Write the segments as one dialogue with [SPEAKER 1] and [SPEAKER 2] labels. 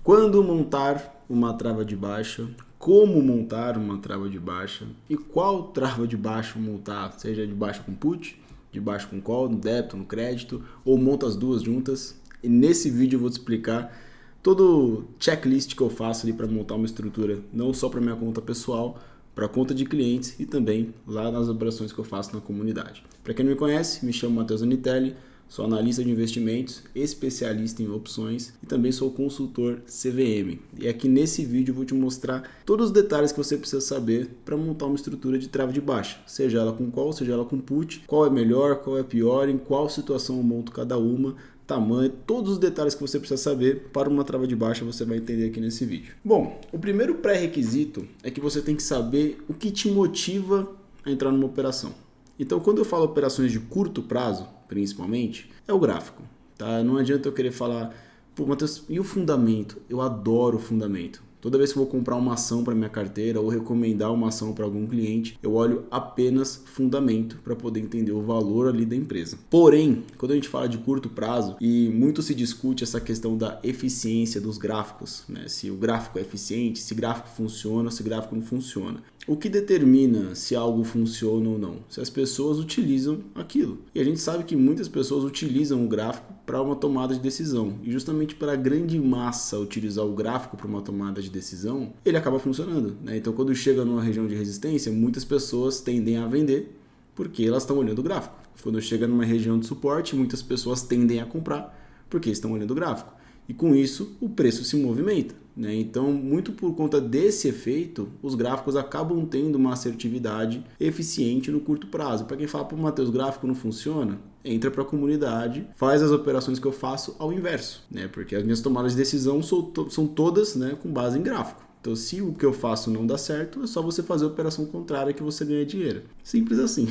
[SPEAKER 1] Quando montar uma trava de baixa, como montar uma trava de baixa e qual trava de baixa montar, seja de baixa com put, de baixa com call, no débito, no crédito, ou monta as duas juntas. E nesse vídeo eu vou te explicar todo o checklist que eu faço ali para montar uma estrutura, não só para minha conta pessoal, para a conta de clientes e também lá nas operações que eu faço na comunidade. Para quem não me conhece, me chamo Matheus Anitelli, sou analista de investimentos, especialista em opções e também sou consultor CVM. E aqui nesse vídeo eu vou te mostrar todos os detalhes que você precisa saber para montar uma estrutura de trava de baixa, seja ela com call, seja ela com put, qual é melhor, qual é pior, em qual situação eu monto cada uma, tamanho, todos os detalhes que você precisa saber para uma trava de baixa você vai entender aqui nesse vídeo. Bom, o primeiro pré-requisito é que você tem que saber o que te motiva a entrar numa operação. Então, quando eu falo operações de curto prazo, principalmente, é o gráfico, tá? Não adianta eu querer falar, pô, Matheus, e o fundamento? Eu adoro o fundamento. Toda vez que eu vou comprar uma ação para minha carteira ou recomendar uma ação para algum cliente, eu olho apenas fundamento para poder entender o valor ali da empresa. Porém, quando a gente fala de curto prazo, e muito se discute essa questão da eficiência dos gráficos, né? Se o gráfico é eficiente, se o gráfico funciona, se o gráfico não funciona. O que determina se algo funciona ou não? Se as pessoas utilizam aquilo. E a gente sabe que muitas pessoas utilizam o gráfico para uma tomada de decisão. E justamente para a grande massa utilizar o gráfico para uma tomada de decisão, ele acaba funcionando, né? Então, quando chega numa região de resistência, muitas pessoas tendem a vender porque elas estão olhando o gráfico. Quando chega numa região de suporte, muitas pessoas tendem a comprar porque estão olhando o gráfico. E com isso, o preço se movimenta, né? Então, muito por conta desse efeito, os gráficos acabam tendo uma assertividade eficiente no curto prazo. Para quem fala, pô, Matheus, o gráfico não funciona, entra para a comunidade, faz as operações que eu faço ao inverso, né? Porque as minhas tomadas de decisão são todas, né, com base em gráfico. Então, se o que eu faço não dá certo, é só você fazer a operação contrária que você ganha dinheiro. Simples assim.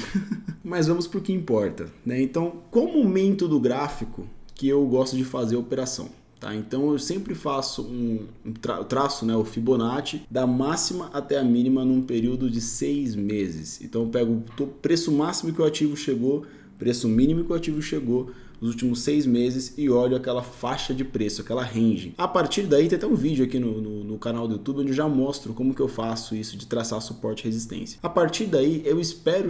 [SPEAKER 1] Mas vamos para o que importa, né? Então, qual o momento do gráfico que eu gosto de fazer a operação? Tá, então eu sempre faço traço, né, o Fibonacci da máxima até a mínima num período de 6 meses. Então eu pego o preço máximo que o ativo chegou, preço mínimo que o ativo chegou nos últimos 6 meses e olho aquela faixa de preço, aquela range. A partir daí tem até um vídeo aqui no canal do YouTube onde eu já mostro como que eu faço isso de traçar suporte e resistência. A partir daí eu espero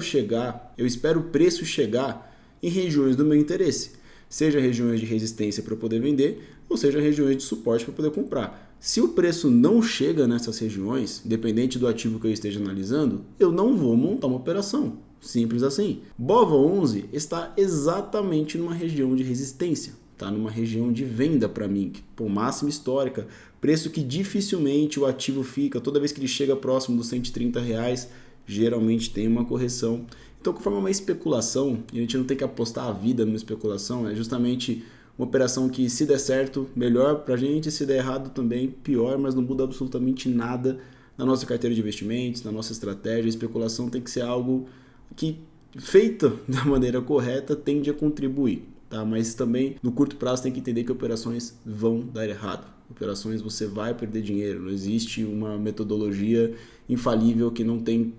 [SPEAKER 1] o preço chegar em regiões do meu interesse. Seja regiões de resistência para eu poder vender, ou seja regiões de suporte para poder comprar. Se o preço não chega nessas regiões, independente do ativo que eu esteja analisando, eu não vou montar uma operação. Simples assim. BOVA11 está exatamente numa região de resistência, tá? Numa região de venda para mim, por máxima histórica, preço que dificilmente o ativo fica, toda vez que ele chega próximo dos R$130, geralmente tem uma correção. Então, conforme uma especulação, e a gente não tem que apostar a vida numa especulação, é justamente uma operação que, se der certo, melhor pra gente, se der errado também, pior, mas não muda absolutamente nada na nossa carteira de investimentos, na nossa estratégia. A especulação tem que ser algo que, feita da maneira correta, tende a contribuir, tá? Mas também, no curto prazo, tem que entender que operações vão dar errado. Operações você vai perder dinheiro, não existe uma metodologia infalível que não tem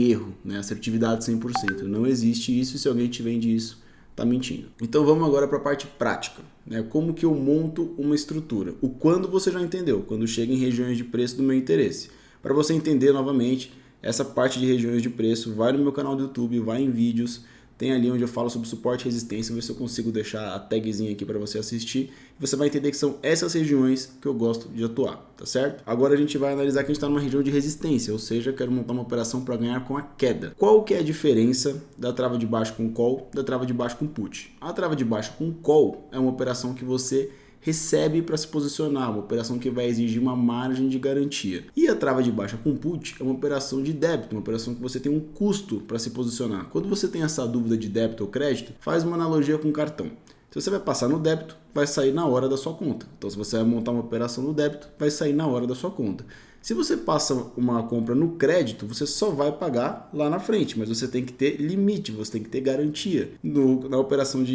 [SPEAKER 1] erro, né? Assertividade 100%, não existe isso, e se alguém te vende isso, tá mentindo. Então vamos agora para a parte prática, né? Como que eu monto uma estrutura? O quando você já entendeu, quando chega em regiões de preço do meu interesse. Para você entender novamente essa parte de regiões de preço, vai no meu canal do YouTube, vai em vídeos, tem ali onde eu falo sobre suporte e resistência, ver se eu consigo deixar a tagzinha aqui para você assistir. Você vai entender que são essas regiões que eu gosto de atuar, tá certo? Agora a gente vai analisar que a gente está numa região de resistência, ou seja, eu quero montar uma operação para ganhar com a queda. Qual que é a diferença da trava de baixo com call da trava de baixo com put? A trava de baixo com call é uma operação que você recebe para se posicionar, uma operação que vai exigir uma margem de garantia. E a trava de baixa com put é uma operação de débito, uma operação que você tem um custo para se posicionar. Quando você tem essa dúvida de débito ou crédito, faz uma analogia com cartão. Se você vai passar no débito, vai sair na hora da sua conta. Então, se você vai montar uma operação no débito, vai sair na hora da sua conta. Se você passa uma compra no crédito, você só vai pagar lá na frente, mas você tem que ter limite, você tem que ter garantia. Na operação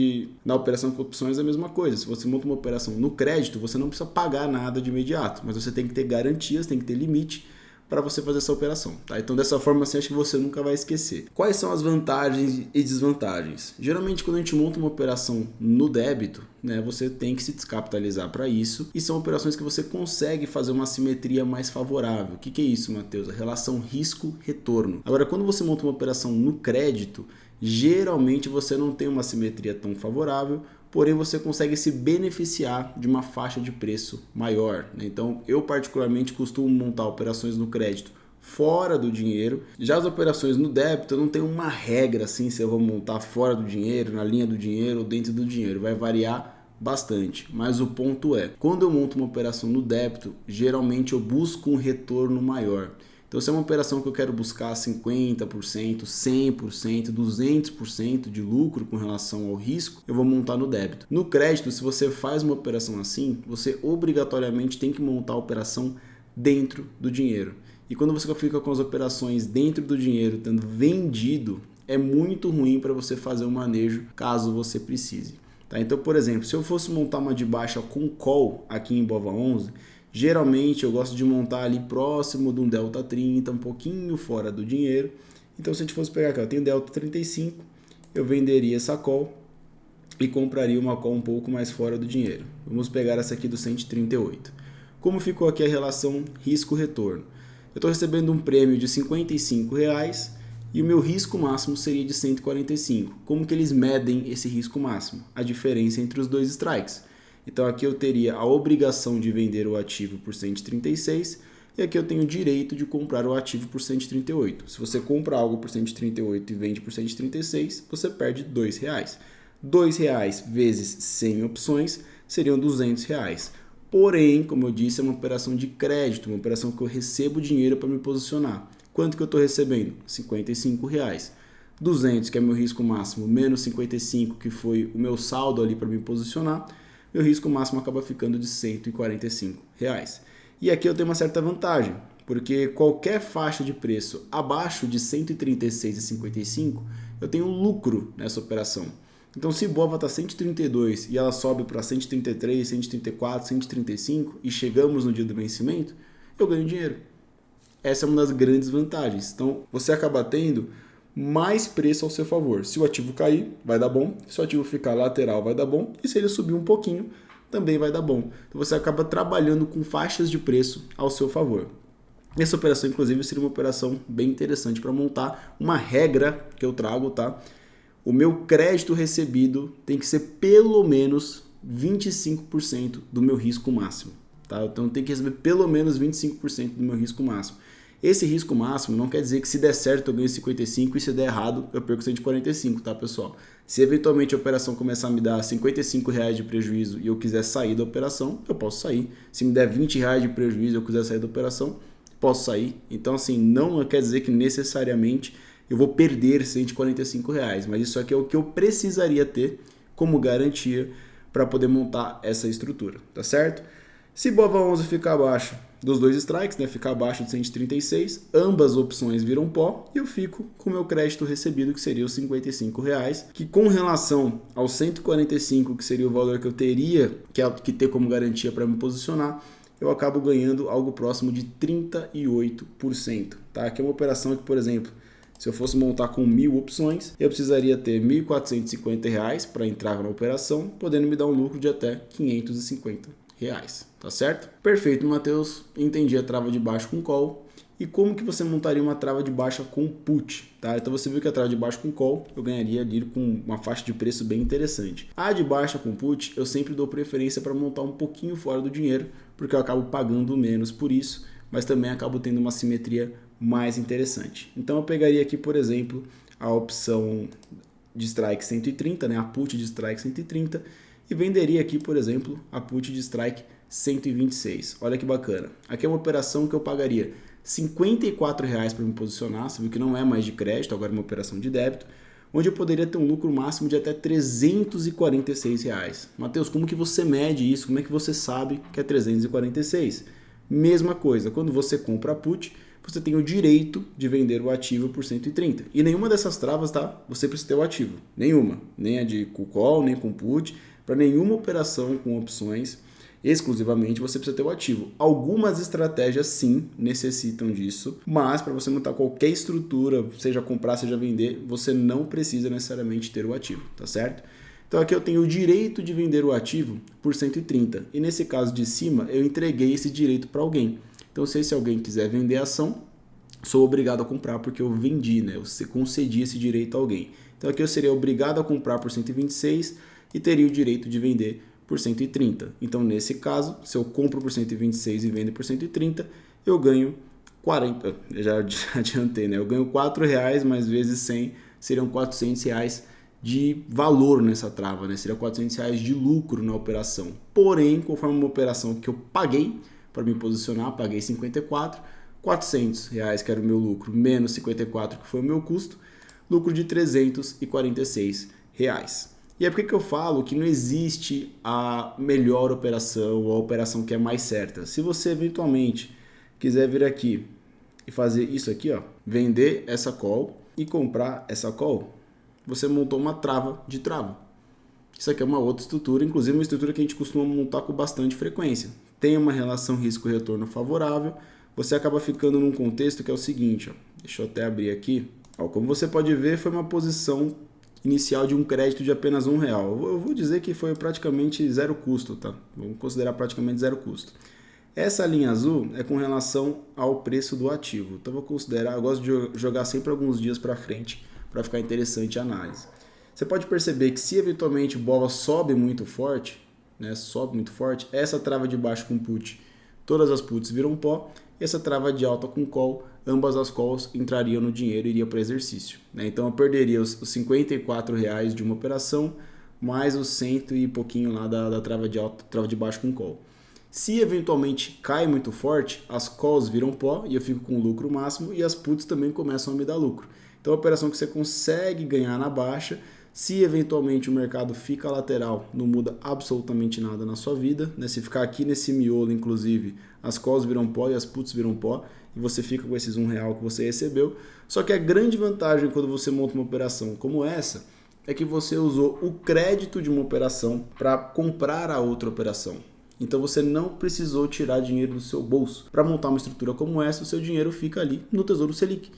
[SPEAKER 1] com opções é a mesma coisa. Se você monta uma operação no crédito, você não precisa pagar nada de imediato, mas você tem que ter garantias, tem que ter limite para você fazer essa operação, tá? Então dessa forma assim, acho que você nunca vai esquecer. Quais são as vantagens e desvantagens? Geralmente quando a gente monta uma operação no débito, né, você tem que se descapitalizar para isso, e são operações que você consegue fazer uma simetria mais favorável. O que é isso, Matheus? A relação risco-retorno. Agora, quando você monta uma operação no crédito, geralmente você não tem uma simetria tão favorável, porém você consegue se beneficiar de uma faixa de preço maior, né? Então, eu particularmente costumo montar operações no crédito fora do dinheiro. Já as operações no débito, eu não tenho uma regra assim, se eu vou montar fora do dinheiro, na linha do dinheiro ou dentro do dinheiro. Vai variar bastante, mas o ponto é, quando eu monto uma operação no débito, geralmente eu busco um retorno maior. Então, se é uma operação que eu quero buscar 50%, 100%, 200% de lucro com relação ao risco, eu vou montar no débito. No crédito, se você faz uma operação assim, você obrigatoriamente tem que montar a operação dentro do dinheiro. E quando você fica com as operações dentro do dinheiro, tendo vendido, é muito ruim para você fazer um manejo caso você precise. Tá? Então, por exemplo, se eu fosse montar uma de baixa com call aqui em BOVA11, geralmente eu gosto de montar ali próximo de um delta 30, um pouquinho fora do dinheiro. Então se a gente fosse pegar aqui, eu tenho delta 35, eu venderia essa call e compraria uma call um pouco mais fora do dinheiro. Vamos pegar essa aqui do 138. Como ficou aqui a relação risco-retorno? Eu estou recebendo um prêmio de R$ 55 e o meu risco máximo seria de 145. Como que eles medem esse risco máximo? A diferença entre os dois strikes. Então aqui eu teria a obrigação de vender o ativo por 136 e aqui eu tenho o direito de comprar o ativo por 138. Se você compra algo por 138 e vende por 136, você perde R$ 2. R$ 2 vezes 100 opções seriam R$ 200. Porém, como eu disse, é uma operação de crédito, uma operação que eu recebo dinheiro para me posicionar. Quanto que eu estou recebendo? R$ 55. 200, que é meu risco máximo, menos 55, que foi o meu saldo ali para me posicionar, meu risco máximo acaba ficando de R$ 145. E aqui eu tenho uma certa vantagem, porque qualquer faixa de preço abaixo de R$ 136,55, eu tenho lucro nessa operação. Então, se BOVA está 132 e ela sobe para 133, 134, 135 e chegamos no dia do vencimento, eu ganho dinheiro. Essa é uma das grandes vantagens. Então, você acaba tendo mais preço ao seu favor. Se o ativo cair, vai dar bom. Se o ativo ficar lateral, vai dar bom. E se ele subir um pouquinho, também vai dar bom. Então você acaba trabalhando com faixas de preço ao seu favor. Essa operação, inclusive, seria uma operação bem interessante para montar. Uma regra que eu trago, tá? O meu crédito recebido tem que ser pelo menos 25% do meu risco máximo. Tá? Então tem que receber pelo menos 25% do meu risco máximo. Esse risco máximo não quer dizer que se der certo eu ganho 55 e se der errado eu perco 145, tá, pessoal? Se eventualmente a operação começar a me dar R$ 55 de prejuízo e eu quiser sair da operação, eu posso sair. Se me der R$ 20 de prejuízo e eu quiser sair da operação, posso sair. Então, assim, não quer dizer que necessariamente eu vou perder R$ 145, mas isso aqui é o que eu precisaria ter como garantia para poder montar essa estrutura, tá certo? Se BOVA11 ficar abaixo dos dois strikes, né, ficar abaixo de 136, ambas opções viram pó e eu fico com o meu crédito recebido, que seria os R$ 55, que com relação aos 145, que seria o valor que eu teria que ter como garantia para me posicionar, eu acabo ganhando algo próximo de 38%. Tá? Aqui é uma operação que, por exemplo, se eu fosse montar com 1.000 opções, eu precisaria ter R$ 1.450 para entrar na operação, podendo me dar um lucro de até R$ 550. Tá certo? Perfeito, Matheus. Entendi a trava de baixo com call. E como que você montaria uma trava de baixa com put, tá? Então você viu que a trava de baixo com call eu ganharia ali com uma faixa de preço bem interessante. A de baixa com put eu sempre dou preferência para montar um pouquinho fora do dinheiro, porque eu acabo pagando menos por isso, mas também acabo tendo uma simetria mais interessante. Então eu pegaria aqui, por exemplo, a opção de strike 130, né? A put de strike 130, e venderia aqui, por exemplo, a put de strike 126. Olha que bacana. Aqui é uma operação que eu pagaria R$ 54 para me posicionar. Você viu que não é mais de crédito, agora é uma operação de débito, onde eu poderia ter um lucro máximo de até R$ 346. Matheus, como que você mede isso? Como é que você sabe que é 346? Mesma coisa, quando você compra a put, você tem o direito de vender o ativo por 130. E nenhuma dessas travas, tá? Você precisa ter o ativo. Nenhuma. Nem a de call, nem com put. Para nenhuma operação com opções, exclusivamente, você precisa ter o ativo. Algumas estratégias sim necessitam disso, mas para você montar qualquer estrutura, seja comprar, seja vender, você não precisa necessariamente ter o ativo, tá certo? Então aqui eu tenho o direito de vender o ativo por 130 e nesse caso de cima eu entreguei esse direito para alguém. Então se esse alguém quiser vender a ação, sou obrigado a comprar porque eu vendi, né? Eu concedi esse direito a alguém. Então aqui eu seria obrigado a comprar por 126 e teria o direito de vender por 130. Então nesse caso, se eu compro por 126 e vendo por 130, eu ganho 40, já adiantei, né? Eu ganho R$4 mais vezes 100, seriam R$400 de valor nessa trava, né? Seria R$400 de lucro na operação. Porém, conforme uma operação que eu paguei para me posicionar, paguei 54, R$400 que era o meu lucro, menos 54 que foi o meu custo, lucro de R$346. E é porque eu falo que não existe a melhor operação ou a operação que é mais certa. Se você eventualmente quiser vir aqui e fazer isso aqui, ó, vender essa call e comprar essa call, você montou uma trava de trava. Isso aqui é uma outra estrutura, inclusive uma estrutura que a gente costuma montar com bastante frequência. Tem uma relação risco-retorno favorável, você acaba ficando num contexto que é o seguinte, ó, deixa eu até abrir aqui. Ó, como você pode ver, foi uma posição inicial de um crédito de apenas R$1. Eu vou dizer que foi praticamente zero custo, tá? Vamos considerar praticamente zero custo. Essa linha azul é com relação ao preço do ativo. Então eu vou considerar, eu gosto de jogar sempre alguns dias para frente para ficar interessante a análise. Você pode perceber que se eventualmente o BOVA sobe muito forte, né, essa trava de baixo com put, todas as puts viram pó, e essa trava de alta com call, ambas as calls entrariam no dinheiro e iriam para exercício, né? Então eu perderia os R$54 de uma operação, mais os 100 e pouquinho lá da trava de alta, trava de baixo com call. Se eventualmente cai muito forte, as calls viram pó e eu fico com o lucro máximo e as puts também começam a me dar lucro. Então a operação que você consegue ganhar na baixa, se eventualmente o mercado fica lateral, não muda absolutamente nada na sua vida, né? Se ficar aqui nesse miolo, inclusive, as calls viram pó e as puts viram pó, e você fica com esses R$1 que você recebeu. Só que a grande vantagem quando você monta uma operação como essa, é que você usou o crédito de uma operação para comprar a outra operação. Então você não precisou tirar dinheiro do seu bolso. Para montar uma estrutura como essa, o seu dinheiro fica ali no Tesouro Selic,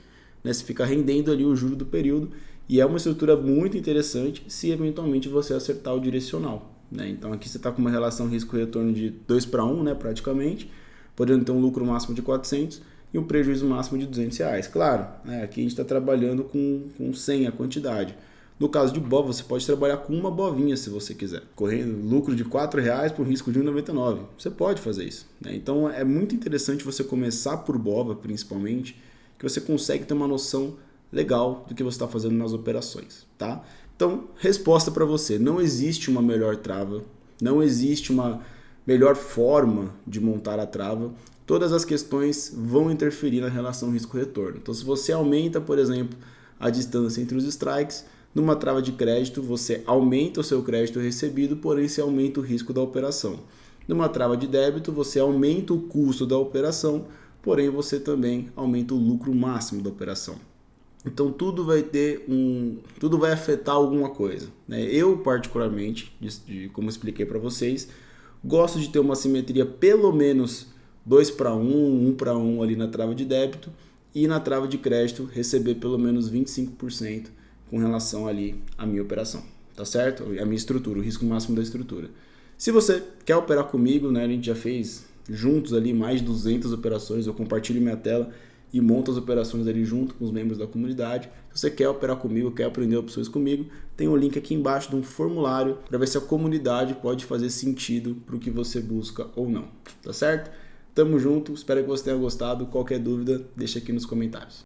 [SPEAKER 1] né? Você fica rendendo ali o juro do período. E é uma estrutura muito interessante se eventualmente você acertar o direcional, né? Então aqui você está com uma relação risco-retorno de 2:1, né, praticamente, podendo ter um lucro máximo de 400 e um prejuízo máximo de R$200. Claro, né, aqui a gente está trabalhando com 100 a quantidade. No caso de BOV, você pode trabalhar com uma bovinha se você quiser, correndo lucro de R$4 por risco de 1,99. Você pode fazer isso, né? Então é muito interessante você começar por BOVA, principalmente, que você consegue ter uma noção legal do que você está fazendo nas operações, tá? Então, resposta para você, não existe uma melhor trava, não existe uma melhor forma de montar a trava, todas as questões vão interferir na relação risco-retorno. Então, se você aumenta, por exemplo, a distância entre os strikes, numa trava de crédito, você aumenta o seu crédito recebido, porém você aumenta o risco da operação. Numa trava de débito, você aumenta o custo da operação, porém você também aumenta o lucro máximo da operação. Então tudo vai afetar alguma coisa, né? Eu particularmente, como expliquei para vocês, gosto de ter uma simetria pelo menos 2:1, 1:1 ali na trava de débito e na trava de crédito receber pelo menos 25% com relação ali à minha operação, tá certo? A minha estrutura, o risco máximo da estrutura. Se você quer operar comigo, né, a gente já fez juntos ali mais de 200 operações, eu compartilho minha tela e monto as operações ali junto com os membros da comunidade. Se você quer operar comigo, quer aprender opções comigo, tem um link aqui embaixo de um formulário para ver se a comunidade pode fazer sentido para o que você busca ou não, tá certo? Tamo junto, espero que você tenha gostado. Qualquer dúvida, deixa aqui nos comentários.